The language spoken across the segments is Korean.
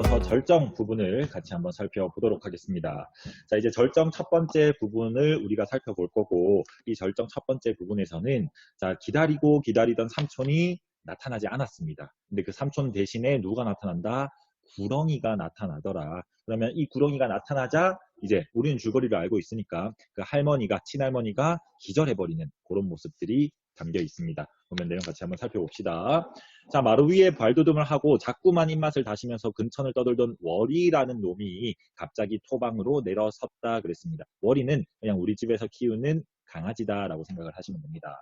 넘어서 절정 부분을 같이 한번 살펴보도록 하겠습니다. 자, 이제 절정 첫 번째 부분을 우리가 살펴볼 거고, 이 절정 첫 번째 부분에서는 자, 기다리던 삼촌이 나타나지 않았습니다. 근데 그 삼촌 대신에 누가 나타난다? 구렁이가 나타나더라. 그러면 이 구렁이가 나타나자 이제 우리는 줄거리를 알고 있으니까 그 할머니가, 친할머니가 기절해버리는 그런 모습들이 담겨 있습니다. 그러면 내용 같이 한번 살펴봅시다. 자, 마루 위에 발돋움을 하고 자꾸만 입맛을 다시면서 근천을 떠돌던 월이라는 놈이 갑자기 토방으로 내려섰다 그랬습니다. 월이는 그냥 우리 집에서 키우는 강아지다라고 생각을 하시면 됩니다.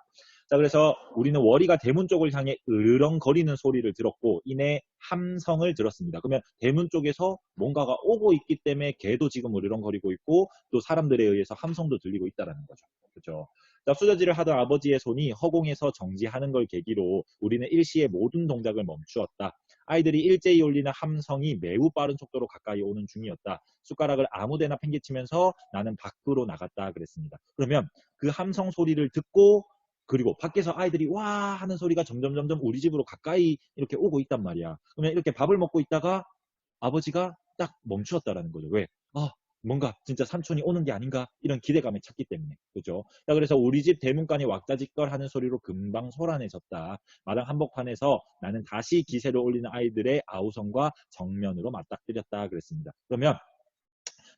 자, 그래서 우리는 월이가 대문 쪽을 향해 으르렁거리는 소리를 들었고 이내 함성을 들었습니다. 그러면 대문 쪽에서 뭔가가 오고 있기 때문에 개도 지금 으르렁거리고 있고 또 사람들에 의해서 함성도 들리고 있다는 거죠. 그렇죠? 자, 수저질을 하던 아버지의 손이 허공에서 정지하는 걸 계기로 우리는 일시에 모든 동작을 멈추었다. 아이들이 일제히 올리는 함성이 매우 빠른 속도로 가까이 오는 중이었다. 숟가락을 아무데나 팽개치면서 나는 밖으로 나갔다 그랬습니다. 그러면 그 함성 소리를 듣고 그리고 밖에서 아이들이 와 하는 소리가 점점 우리 집으로 가까이 이렇게 오고 있단 말이야. 그러면 이렇게 밥을 먹고 있다가 아버지가 딱 멈추었다라는 거죠. 왜? 뭔가 진짜 삼촌이 오는 게 아닌가 이런 기대감에 찼기 때문에. 그죠? 자, 그래서 우리 집 대문간이 왁자지껄 하는 소리로 금방 소란해졌다. 마당 한복판에서 나는 다시 기세를 올리는 아이들의 아우성과 정면으로 맞닥뜨렸다 그랬습니다. 그러면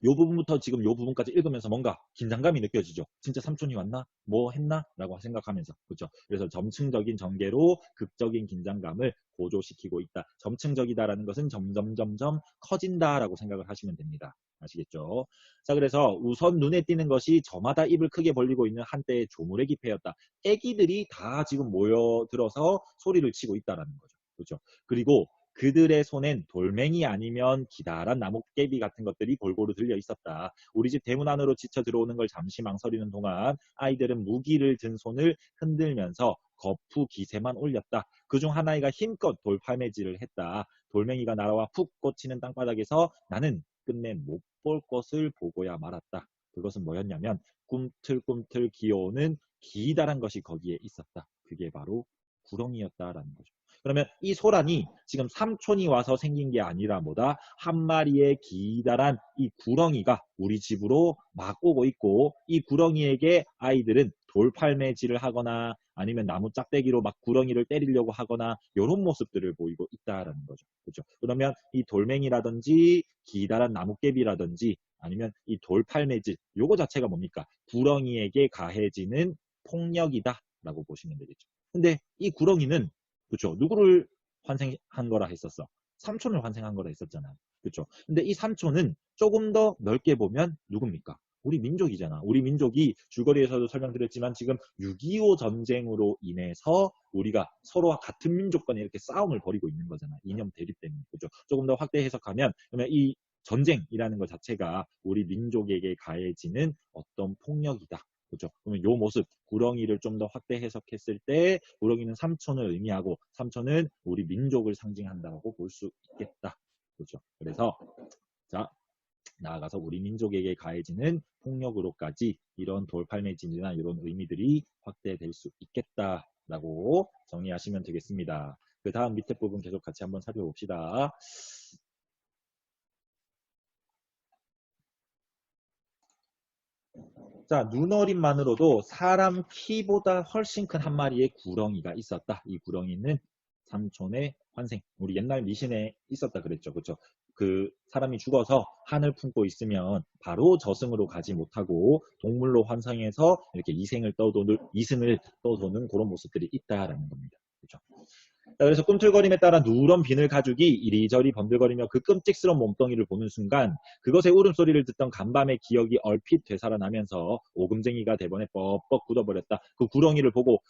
요 부분부터 지금 요 부분까지 읽으면서 뭔가 긴장감이 느껴지죠. 진짜 삼촌이 왔나? 뭐 했나? 라고 생각하면서. 그렇죠? 그래서 점층적인 전개로 극적인 긴장감을 고조시키고 있다. 점층적이다라는 것은 점점 커진다라고 생각을 하시면 됩니다. 아시겠죠? 자, 그래서 우선 눈에 띄는 것이 저마다 입을 크게 벌리고 있는 한때의 조무래기 패였다. 애기들이 다 지금 모여들어서 소리를 치고 있다라는 거죠. 그렇죠? 그리고 그들의 손엔 돌멩이 아니면 기다란 나뭇개비 같은 것들이 골고루 들려 있었다. 우리 집 대문 안으로 지쳐 들어오는 걸 잠시 망설이는 동안 아이들은 무기를 든 손을 흔들면서 거푸 기세만 올렸다. 그중 한 아이가 힘껏 돌팔매질을 했다. 돌멩이가 날아와 푹 꽂히는 땅바닥에서 나는 끝내 못 볼 것을 보고야 말았다. 그것은 뭐였냐면 꿈틀꿈틀 기어오는 기다란 것이 거기에 있었다. 그게 바로 구렁이였다라는 거죠. 그러면 이 소란이 지금 삼촌이 와서 생긴 게 아니라 뭐다? 한 마리의 기다란 이 구렁이가 우리 집으로 막 오고 있고 이 구렁이에게 아이들은 돌팔매질을 하거나 아니면 나무 짝대기로 막 구렁이를 때리려고 하거나 이런 모습들을 보이고 있다라는 거죠. 그렇죠? 그러면 이 돌멩이라든지 기다란 나뭇개비라든지 아니면 이 돌팔매질 요거 자체가 뭡니까? 구렁이에게 가해지는 폭력이다라고 보시면 되겠죠. 근데 이 구렁이는 그렇죠. 누구를 환생한 거라 했었어? 삼촌을 환생한 거라 했었잖아. 그렇죠. 근데 이 삼촌은 조금 더 넓게 보면 누굽니까? 우리 민족이잖아. 우리 민족이 줄거리에서도 설명드렸지만 지금 6.25 전쟁으로 인해서 우리가 서로와 같은 민족 간에 이렇게 싸움을 벌이고 있는 거잖아. 이념 대립 때문에. 그렇죠. 조금 더 확대 해석하면 그러면 이 전쟁이라는 것 자체가 우리 민족에게 가해지는 어떤 폭력이다. 그렇죠. 그러면 요 모습, 구렁이를 좀 더 확대 해석했을 때 구렁이는 삼촌을 의미하고 삼촌은 우리 민족을 상징한다고 볼 수 있겠다. 그렇죠. 그래서 자, 나아가서 우리 민족에게 가해지는 폭력으로까지 이런 돌팔매질이나 이런 의미들이 확대될 수 있겠다라고 정리하시면 되겠습니다. 그 다음 밑에 부분 계속 같이 한번 살펴봅시다. 자, 눈어림만으로도 사람 키보다 훨씬 큰 한 마리의 구렁이가 있었다. 이 구렁이는 삼촌의 환생. 우리 옛날 미신에 있었다 그랬죠. 그렇죠? 그 사람이 죽어서 한을 품고 있으면 바로 저승으로 가지 못하고 동물로 환생해서 이렇게 이승을 떠도는 그런 모습들이 있다라는 겁니다. 그렇죠? 자, 그래서 꿈틀거림에 따라 누런 비늘 가죽이 이리저리 번들거리며 그 끔찍스러운 몸뚱이를 보는 순간 그것의 울음소리를 듣던 간밤의 기억이 얼핏 되살아나면서 오금쟁이가 대번에 뻑뻑 굳어버렸다. 그 구렁이를 보고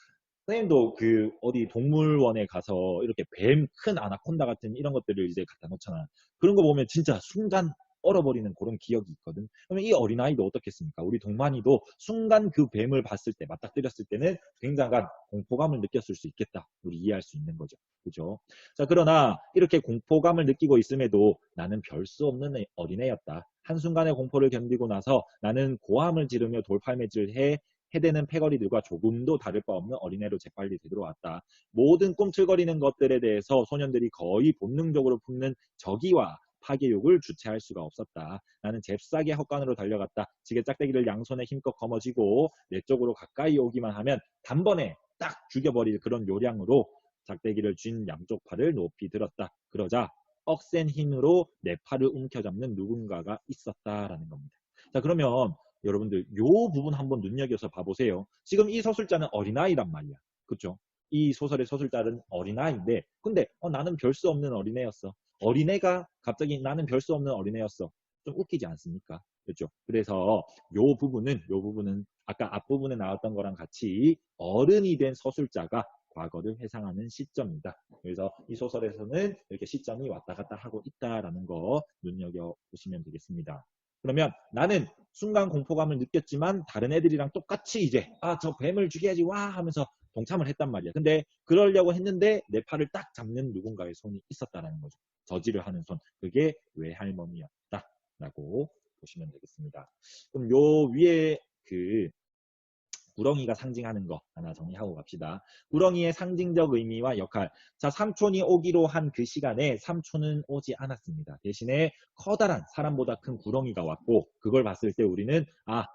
선생님도 그 어디 동물원에 가서 이렇게 뱀, 큰 아나콘다 같은 이런 것들을 이제 갖다 놓잖아. 그런 거 보면 진짜 순간 얼어버리는 그런 기억이 있거든. 그러면 이 어린아이도 어떻겠습니까? 우리 동만이도 순간 그 뱀을 봤을 때, 맞닥뜨렸을 때는 굉장한 공포감을 느꼈을 수 있겠다. 우리 이해할 수 있는 거죠. 그죠? 자, 그러나 이렇게 공포감을 느끼고 있음에도 나는 별 수 없는 어린애였다. 한순간의 공포를 견디고 나서 나는 고함을 지르며 돌팔매질을 해대는 패거리들과 조금도 다를 바 없는 어린애로 재빨리 되돌아왔다. 모든 꿈틀거리는 것들에 대해서 소년들이 거의 본능적으로 품는 저기와 파괴욕을 주체할 수가 없었다. 나는 잽싸게 헛간으로 달려갔다. 지게 짝대기를 양손에 힘껏 거머쥐고 내 쪽으로 가까이 오기만 하면 단번에 딱 죽여버릴 그런 요량으로 짝대기를 쥔 양쪽 팔을 높이 들었다. 그러자 억센 힘으로 내 팔을 움켜잡는 누군가가 있었다라는 겁니다. 자, 그러면 여러분들 요 부분 한번 눈여겨서 봐보세요. 지금 이 서술자는 어린아이란 말이야. 그렇죠? 이 소설의 서술자는 어린아이인데 근데 나는 별 수 없는 어린애였어. 어린애가 갑자기 나는 별 수 없는 어린애였어. 좀 웃기지 않습니까? 그렇죠? 그래서 요 부분은 아까 앞부분에 나왔던 거랑 같이 어른이 된 서술자가 과거를 회상하는 시점이다. 그래서 이 소설에서는 이렇게 시점이 왔다 갔다 하고 있다라는 거 눈여겨보시면 되겠습니다. 그러면 나는 순간 공포감을 느꼈지만 다른 애들이랑 똑같이 이제 저 뱀을 죽여야지 와 하면서 동참을 했단 말이야. 근데 그러려고 했는데 내 팔을 딱 잡는 누군가의 손이 있었다라는 거죠. 저지를 하는 손. 그게 외할머니였다라고 보시면 되겠습니다. 그럼 요 위에 그 구렁이가 상징하는 거 하나 정리하고 갑시다. 구렁이의 상징적 의미와 역할. 자, 삼촌이 오기로 한 그 시간에 삼촌은 오지 않았습니다. 대신에 커다란 사람보다 큰 구렁이가 왔고 그걸 봤을 때 우리는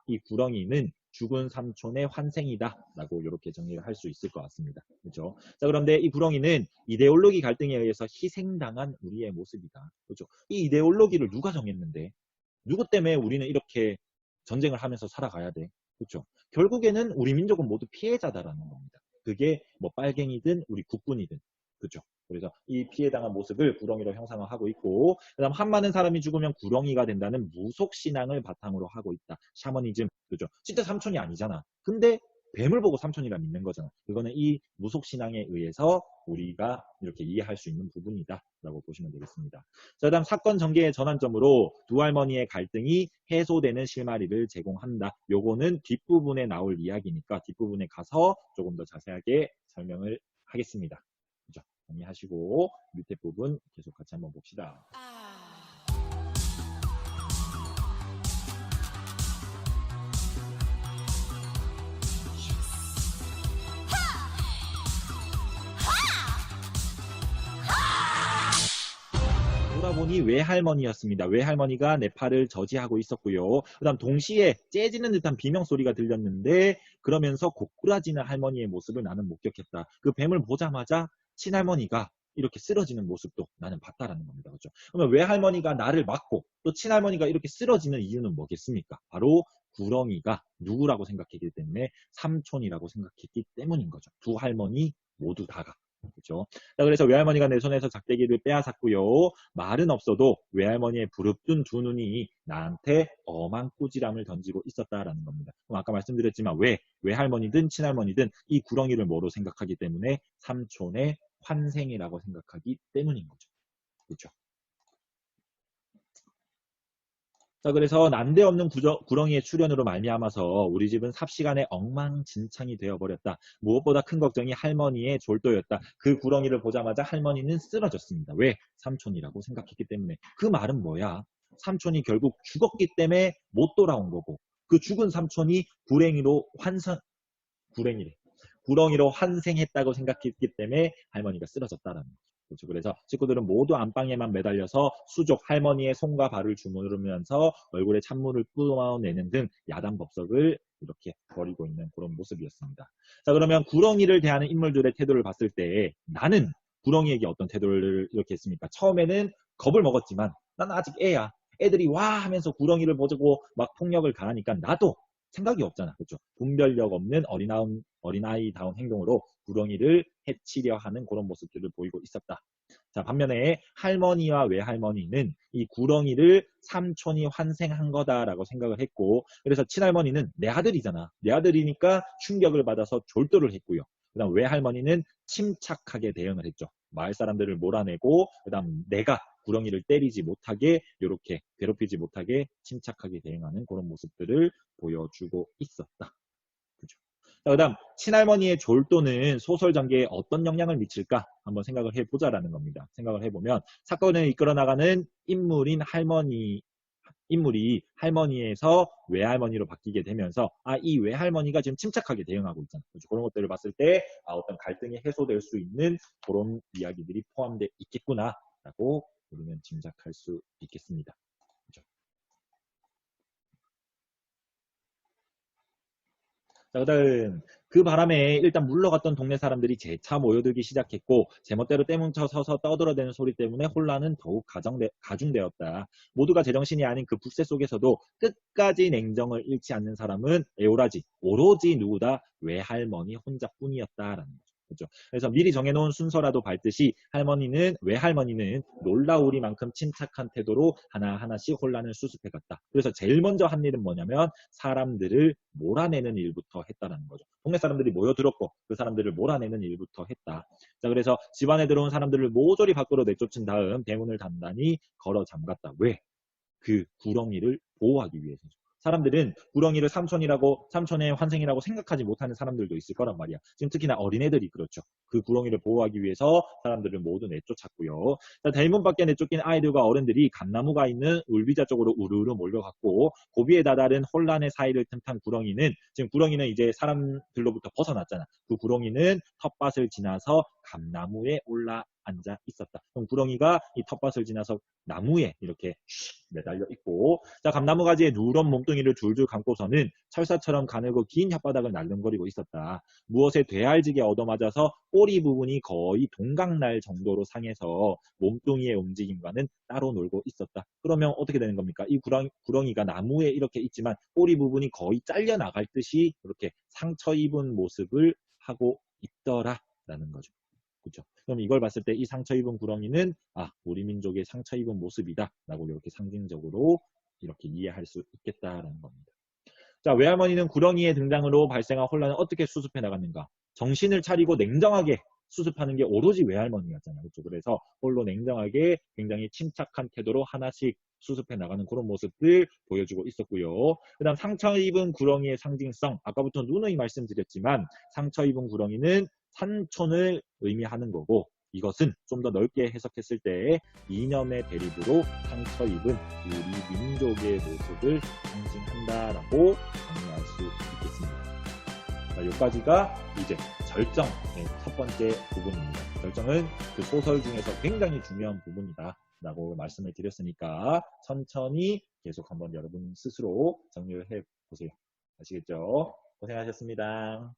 이 구렁이는 죽은 삼촌의 환생이다 라고 이렇게 정리를 할 수 있을 것 같습니다. 그렇죠? 자, 그런데 이 구렁이는 이데올로기 갈등에 의해서 희생당한 우리의 모습이다. 그렇죠? 이 이데올로기를 누가 정했는데 누구 때문에 우리는 이렇게 전쟁을 하면서 살아가야 돼? 그렇죠? 결국에는 우리 민족은 모두 피해자다라는 겁니다. 그게 뭐 빨갱이든 우리 국군이든. 그렇죠? 그래서 이 피해당한 모습을 구렁이로 형상화하고 있고 그다음 한 많은 사람이 죽으면 구렁이가 된다는 무속신앙을 바탕으로 하고 있다. 샤머니즘. 그렇죠? 진짜 삼촌이 아니잖아. 근데 뱀을 보고 삼촌이라 믿는 거잖아. 그거는 이 무속신앙에 의해서 우리가 이렇게 이해할 수 있는 부분이다 라고 보시면 되겠습니다. 자, 다음 사건 전개의 전환점으로 두 할머니의 갈등이 해소되는 실마리를 제공한다. 요거는 뒷부분에 나올 이야기니까 뒷부분에 가서 조금 더 자세하게 설명을 하겠습니다. 그죠? 정리하시고 밑에 부분 계속 같이 한번 봅시다. 돌아보니 외할머니였습니다. 외할머니가 내 팔을 저지하고 있었고요. 그 다음 동시에 째지는 듯한 비명소리가 들렸는데 그러면서 고꾸라지는 할머니의 모습을 나는 목격했다. 그 뱀을 보자마자 친할머니가 이렇게 쓰러지는 모습도 나는 봤다라는 겁니다. 그렇죠? 그러면 외할머니가 나를 맞고 또 친할머니가 이렇게 쓰러지는 이유는 뭐겠습니까? 바로 구렁이가 누구라고 생각했기 때문에 삼촌이라고 생각했기 때문인 거죠. 두 할머니 모두 다가. 그렇죠? 자, 그래서 외할머니가 내 손에서 작대기를 빼앗았고요. 말은 없어도 외할머니의 부릅뜬 두 눈이 나한테 엄한 꾸지람을 던지고 있었다라는 겁니다. 그럼 아까 말씀드렸지만 외할머니든 친할머니든 이 구렁이를 뭐로 생각하기 때문에 삼촌의 환생이라고 생각하기 때문인 거죠. 그렇죠? 자, 그래서 난데없는 구렁이의 출현으로 말미암아서 우리 집은 삽시간에 엉망진창이 되어버렸다. 무엇보다 큰 걱정이 할머니의 졸도였다. 그 구렁이를 보자마자 할머니는 쓰러졌습니다. 왜? 삼촌이라고 생각했기 때문에. 그 말은 뭐야? 삼촌이 결국 죽었기 때문에 못 돌아온 거고 그 죽은 삼촌이 구렁이로 환생했다고 생각했기 때문에 할머니가 쓰러졌다라는 거죠. 그렇죠. 그래서 식구들은 모두 안방에만 매달려서 수족 할머니의 손과 발을 주무르면서 얼굴에 찬물을 뿜어내는 등 야단법석을 이렇게 벌이고 있는 그런 모습이었습니다. 자, 그러면 구렁이를 대하는 인물들의 태도를 봤을 때 나는 구렁이에게 어떤 태도를 이렇게 했습니까? 처음에는 겁을 먹었지만 나는 아직 애야. 애들이 와 하면서 구렁이를 보자고 막 폭력을 가하니까 나도 생각이 없잖아. 그렇죠? 분별력 없는 어린아이다운 행동으로 구렁이를 해치려 하는 그런 모습들을 보이고 있었다. 자, 반면에 할머니와 외할머니는 이 구렁이를 삼촌이 환생한 거다라고 생각을 했고 그래서 친할머니는 내 아들이잖아. 내 아들이니까 충격을 받아서 졸도를 했고요. 그 다음 외할머니는 침착하게 대응을 했죠. 마을 사람들을 몰아내고 그 다음 내가 구렁이를 때리지 못하게 이렇게 괴롭히지 못하게 침착하게 대응하는 그런 모습들을 보여주고 있었다. 그죠? 그 다음 친할머니의 졸도는 소설 전개에 어떤 영향을 미칠까 한번 생각을 해보자라는 겁니다. 생각을 해보면 사건을 이끌어 나가는 인물이 할머니에서 외할머니로 바뀌게 되면서 이 외할머니가 지금 침착하게 대응하고 있잖아요. 그렇죠? 그런 것들을 봤을 때 어떤 갈등이 해소될 수 있는 그런 이야기들이 포함되어 있겠구나라고 우리는 짐작할 수 있겠습니다. 그죠? 자, 그다음 그 바람에 일단 물러갔던 동네 사람들이 재차 모여들기 시작했고 제멋대로 때뭉쳐 서서 떠들어대는 소리 때문에 혼란은 더욱 가중되었다. 모두가 제정신이 아닌 그 붓새 속에서도 끝까지 냉정을 잃지 않는 사람은 에오라지, 오로지 누구다 외할머니 혼자뿐이었다라는 거죠. 그렇죠? 그래서 미리 정해놓은 순서라도 밟듯이 외할머니는 놀라우리만큼 침착한 태도로 하나하나씩 혼란을 수습해갔다. 그래서 제일 먼저 한 일은 뭐냐면 사람들을 몰아내는 일부터 했다라는 거죠. 동네 사람들이 모여들었고 그 사람들을 몰아내는 일부터 했다. 자, 그래서 집안에 들어온 사람들을 모조리 밖으로 내쫓은 다음 대문을 단단히 걸어 잠갔다. 왜? 그 구렁이를 보호하기 위해서죠. 사람들은 구렁이를 삼촌의 환생이라고 생각하지 못하는 사람들도 있을 거란 말이야. 지금 특히나 어린애들이 그렇죠. 그 구렁이를 보호하기 위해서 사람들을 모두 내쫓았고요. 자, 대문 밖에 내쫓긴 아이들과 어른들이 감나무가 있는 울비자 쪽으로 우르르 몰려갔고 고비에 다다른 혼란의 사이를 틈탄 구렁이는 지금 구렁이는 이제 사람들로부터 벗어났잖아. 그 구렁이는 텃밭을 지나서 감나무에 올라 앉아 있었다. 그럼 구렁이가 이 텃밭을 지나서 나무에 이렇게 매달려 있고, 자, 감나무 가지에 누런 몸뚱이를 줄줄 감고서는 철사처럼 가늘고 긴 혓바닥을 날름거리고 있었다. 무엇에 되알지게 얻어맞아서 꼬리 부분이 거의 동강날 정도로 상해서 몸뚱이의 움직임과는 따로 놀고 있었다. 그러면 어떻게 되는 겁니까? 이 구렁이가 나무에 이렇게 있지만 꼬리 부분이 거의 잘려 나갈 듯이 이렇게 상처 입은 모습을 하고 있더라라는 거죠. 그렇죠. 그럼 이걸 봤을 때 이 상처 입은 구렁이는 우리 민족의 상처 입은 모습이다 라고 이렇게 상징적으로 이렇게 이해할 수 있겠다라는 겁니다. 자, 외할머니는 구렁이의 등장으로 발생한 혼란을 어떻게 수습해 나갔는가? 정신을 차리고 냉정하게 수습하는 게 오로지 외할머니였잖아요. 그렇죠? 그래서 홀로 냉정하게 굉장히 침착한 태도로 하나씩 수습해 나가는 그런 모습들 보여주고 있었고요. 그 다음 상처 입은 구렁이의 상징성. 아까부터 누누이 말씀드렸지만 상처 입은 구렁이는 산촌을 의미하는 거고 이것은 좀 더 넓게 해석했을 때 이념의 대립으로 상처 입은 우리 민족의 모습을 상징한다라고 정리할 수 있겠습니다. 자, 여기까지가 이제 절정의 첫 번째 부분입니다. 절정은 그 소설 중에서 굉장히 중요한 부분이다 라고 말씀을 드렸으니까 천천히 계속 한번 여러분 스스로 정리를 해보세요. 아시겠죠? 고생하셨습니다.